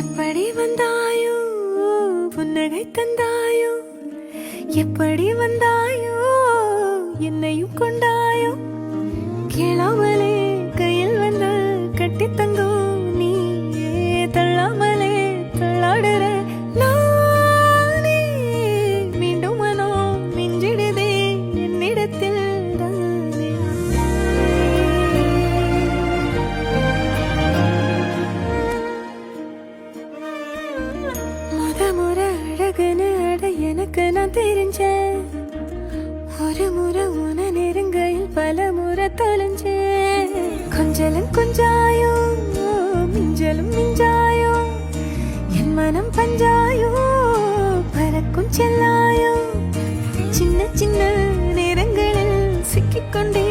எப்படி வந்தாயோ புன்னகை தந்தாயோ, எப்படி வந்தாயோ என்னையும் கொண்டாயோ, கேளாமலே கையில் வந்து கட்டி தங்கோ நீ தள்ளாமலே தள்ளாடுற நானே, மீண்டும் மனோ மிஞ்சிடுதே என்னிடத்தில் தானே. முறை அழகுன்னு அட எனக்கு நான் தெரிஞ்சேன், ஒரு முறை உன நெருங்கையில் பல முறை தொலைஞ்சேன். கொஞ்சலும் கொஞ்சாயோ மிஞ்சலும் மிஞ்சாயோ, என் மனம் பஞ்சாயோ பறக்கும் செல்லாயோ, சின்ன சின்ன நேரங்களில் சிக்கிக்கொண்டே